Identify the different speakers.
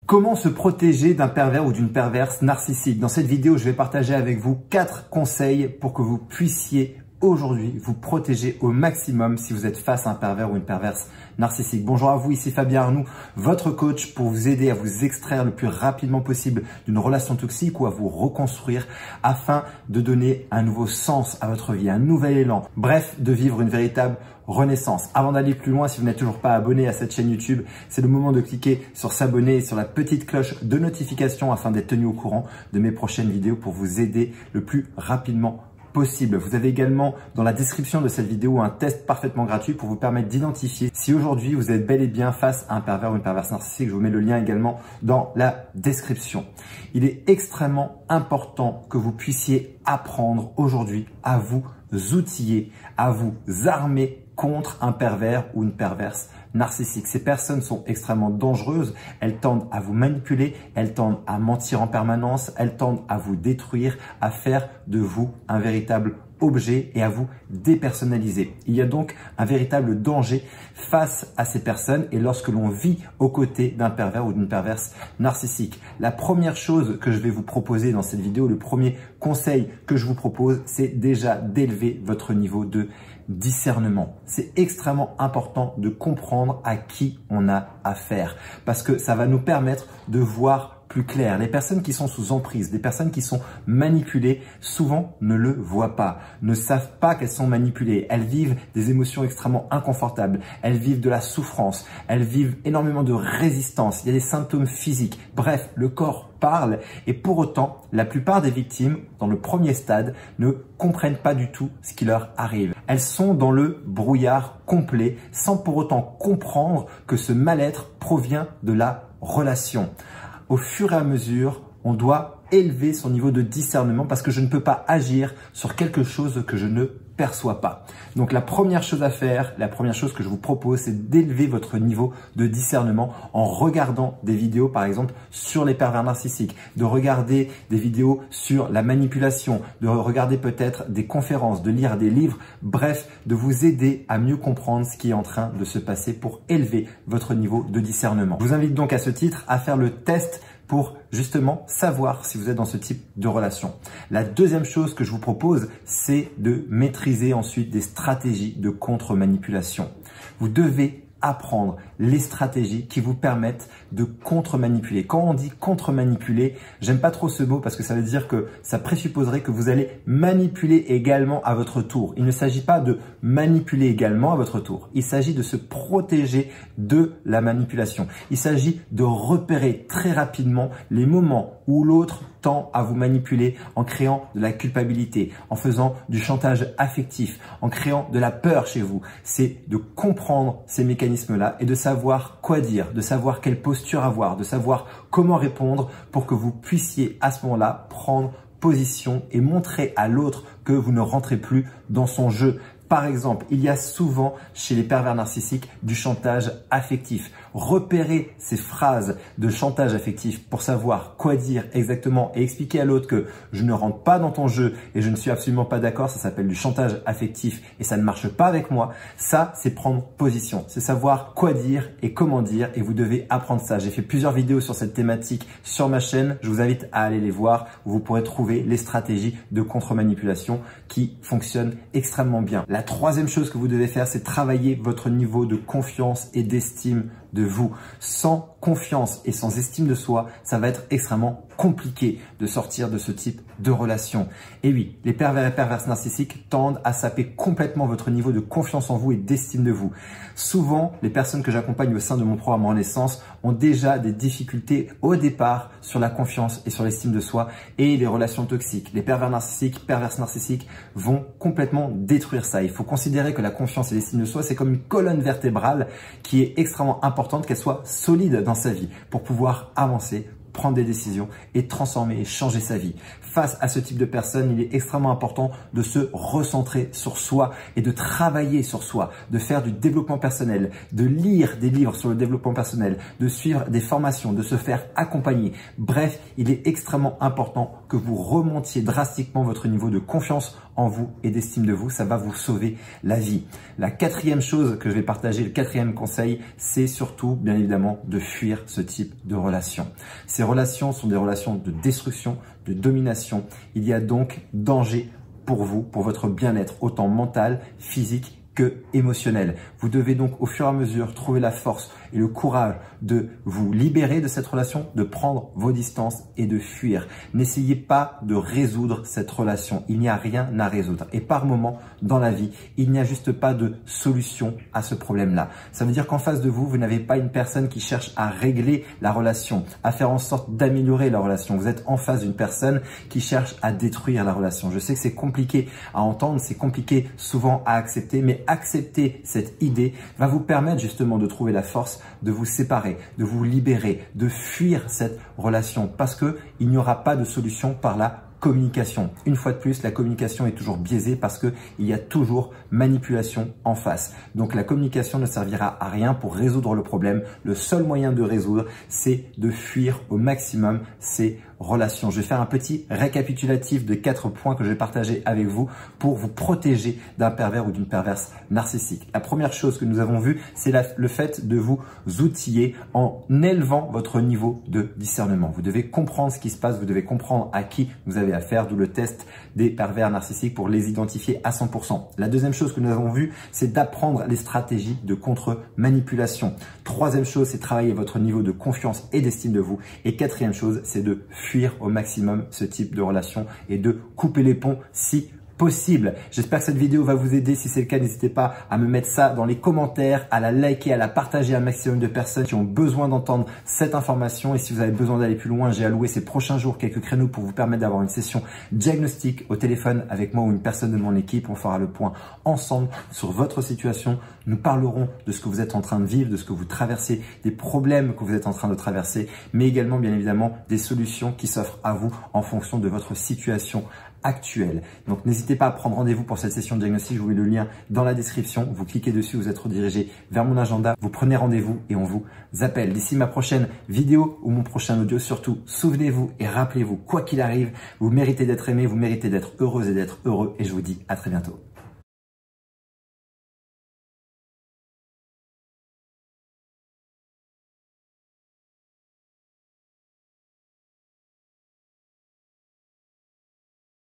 Speaker 1: Comment se protéger d'un pervers ou d'une perverse narcissique? Dans cette vidéo, je vais partager avec vous 4 conseils pour que vous puissiez aujourd'hui vous protéger au maximum si vous êtes face à un pervers ou une perverse narcissique. Bonjour à vous, ici Fabien Arnoux, votre coach pour vous aider à vous extraire le plus rapidement possible d'une relation toxique ou à vous reconstruire afin de donner un nouveau sens à votre vie, un nouvel élan. Bref, de vivre une véritable renaissance. Avant d'aller plus loin, si vous n'êtes toujours pas abonné à cette chaîne YouTube, c'est le moment de cliquer sur s'abonner et sur la petite cloche de notification afin d'être tenu au courant de mes prochaines vidéos pour vous aider le plus rapidement possible. Vous avez également dans la description de cette vidéo un test parfaitement gratuit pour vous permettre d'identifier si aujourd'hui vous êtes bel et bien face à un pervers ou une perverse narcissique. Je vous mets le lien également dans la description. Il est extrêmement important que vous puissiez apprendre aujourd'hui à vous outiller, à vous armer contre un pervers ou une perverse narcissique. Ces personnes sont extrêmement dangereuses, elles tendent à vous manipuler, elles tendent à mentir en permanence, elles tendent à vous détruire, à faire de vous un véritable objet et à vous dépersonnaliser. Il y a donc un véritable danger face à ces personnes et lorsque l'on vit aux côtés d'un pervers ou d'une perverse narcissique. La première chose que je vais vous proposer dans cette vidéo, le premier conseil que je vous propose, c'est déjà d'élever votre niveau de discernement. C'est extrêmement important de comprendre à qui on a affaire parce que ça va nous permettre de voir plus clair. Les personnes qui sont sous emprise, les personnes qui sont manipulées, souvent ne le voient pas, ne savent pas qu'elles sont manipulées. Elles vivent des émotions extrêmement inconfortables, elles vivent de la souffrance, elles vivent énormément de résistance, il y a des symptômes physiques. Bref, le corps parle et pour autant, la plupart des victimes, dans le premier stade, ne comprennent pas du tout ce qui leur arrive. Elles sont dans le brouillard complet sans pour autant comprendre que ce mal-être provient de la relation. Au fur et à mesure, on doit élever son niveau de discernement parce que je ne peux pas agir sur quelque chose que je ne perçois pas. Donc la première chose à faire, la première chose que je vous propose, c'est d'élever votre niveau de discernement en regardant des vidéos par exemple sur les pervers narcissiques, de regarder des vidéos sur la manipulation, de regarder peut-être des conférences, de lire des livres, bref, de vous aider à mieux comprendre ce qui est en train de se passer pour élever votre niveau de discernement. Je vous invite donc à ce titre à faire le test pour justement savoir si vous êtes dans ce type de relation. La deuxième chose que je vous propose, c'est de maîtriser ensuite des stratégies de contre-manipulation. Vous devez apprendre les stratégies qui vous permettent de contre-manipuler. Quand on dit contre-manipuler, j'aime pas trop ce mot parce que ça veut dire que ça présupposerait que vous allez manipuler également à votre tour. Il ne s'agit pas de manipuler également à votre tour. Il s'agit de se protéger de la manipulation. Il s'agit de repérer très rapidement les moments où l'autre tend à vous manipuler en créant de la culpabilité, en faisant du chantage affectif, en créant de la peur chez vous. C'est de comprendre ces mécanismes-là et de savoir quoi dire, de savoir quelle posture avoir, de savoir comment répondre pour que vous puissiez à ce moment-là prendre position et montrer à l'autre que vous ne rentrez plus dans son jeu. Par exemple, il y a souvent chez les pervers narcissiques du chantage affectif. Repérez ces phrases de chantage affectif pour savoir quoi dire exactement et expliquer à l'autre que je ne rentre pas dans ton jeu et je ne suis absolument pas d'accord. Ça s'appelle du chantage affectif et ça ne marche pas avec moi. Ça, c'est prendre position. C'est savoir quoi dire et comment dire et vous devez apprendre ça. J'ai fait plusieurs vidéos sur cette thématique sur ma chaîne. Je vous invite à aller les voir où vous pourrez trouver les stratégies de contre-manipulation qui fonctionnent extrêmement bien. La troisième chose que vous devez faire, c'est travailler votre niveau de confiance et d'estime de vous. Sans confiance et sans estime de soi, ça va être extrêmement compliqué de sortir de ce type de relation. Et oui, les pervers et perverses narcissiques tendent à saper complètement votre niveau de confiance en vous et d'estime de vous. Souvent, les personnes que j'accompagne au sein de mon programme Renaissance ont déjà des difficultés au départ sur la confiance et sur l'estime de soi et les relations toxiques. Les pervers narcissiques, perverses narcissiques vont complètement détruire ça. Il faut considérer que la confiance et l'estime de soi, c'est comme une colonne vertébrale qui est extrêmement importante, qu'elle soit solide dans sa vie pour pouvoir avancer, prendre des décisions et transformer et changer sa vie. Face à ce type de personnes, il est extrêmement important de se recentrer sur soi et de travailler sur soi, de faire du développement personnel, de lire des livres sur le développement personnel, de suivre des formations, de se faire accompagner. Bref, il est extrêmement important que vous remontiez drastiquement votre niveau de confiance en vous et d'estime de vous. Ça va vous sauver la vie. La quatrième chose que je vais partager, le quatrième conseil, c'est surtout, bien évidemment, de fuir ce type de relations. Ces relations sont des relations de destruction, de domination. Il y a donc danger pour vous, pour votre bien-être, autant mental, physique que émotionnel. Vous devez donc au fur et à mesure trouver la force et le courage de vous libérer de cette relation, de prendre vos distances et de fuir. N'essayez pas de résoudre cette relation. Il n'y a rien à résoudre. Et par moment, dans la vie, il n'y a juste pas de solution à ce problème-là. Ça veut dire qu'en face de vous, vous n'avez pas une personne qui cherche à régler la relation, à faire en sorte d'améliorer la relation. Vous êtes en face d'une personne qui cherche à détruire la relation. Je sais que c'est compliqué à entendre, c'est compliqué souvent à accepter, mais accepter cette idée va vous permettre justement de trouver la force de vous séparer, de vous libérer, de fuir cette relation parce que il n'y aura pas de solution par la communication. Une fois de plus, la communication est toujours biaisée parce que il y a toujours manipulation en face. Donc la communication ne servira à rien pour résoudre le problème. Le seul moyen de résoudre, c'est de fuir au maximum ces relations. Je vais faire un petit récapitulatif de 4 points que je vais partager avec vous pour vous protéger d'un pervers ou d'une perverse narcissique. La première chose que nous avons vue, c'est le fait de vous outiller en élevant votre niveau de discernement. Vous devez comprendre ce qui se passe, vous devez comprendre à qui vous avez affaire, d'où le test des pervers narcissiques pour les identifier à 100%. La deuxième chose que nous avons vue, c'est d'apprendre les stratégies de contre-manipulation. Troisième chose, c'est travailler votre niveau de confiance et d'estime de vous. Et quatrième chose, c'est de fuir au maximum ce type de relation et de couper les ponts si possible. J'espère que cette vidéo va vous aider. Si c'est le cas, n'hésitez pas à me mettre ça dans les commentaires, à la liker, à la partager à un maximum de personnes qui ont besoin d'entendre cette information. Et si vous avez besoin d'aller plus loin, j'ai alloué ces prochains jours quelques créneaux pour vous permettre d'avoir une session diagnostic au téléphone avec moi ou une personne de mon équipe. On fera le point ensemble sur votre situation. Nous parlerons de ce que vous êtes en train de vivre, de ce que vous traversez, des problèmes que vous êtes en train de traverser, mais également, bien évidemment, des solutions qui s'offrent à vous en fonction de votre situation actuelle. Donc n'hésitez pas à prendre rendez-vous pour cette session de diagnostic, je vous mets le lien dans la description, vous cliquez dessus, vous êtes redirigé vers mon agenda, vous prenez rendez-vous et on vous appelle. D'ici ma prochaine vidéo ou mon prochain audio, surtout souvenez-vous et rappelez-vous, quoi qu'il arrive, vous méritez d'être aimé, vous méritez d'être heureuse et d'être heureux et je vous dis à très bientôt.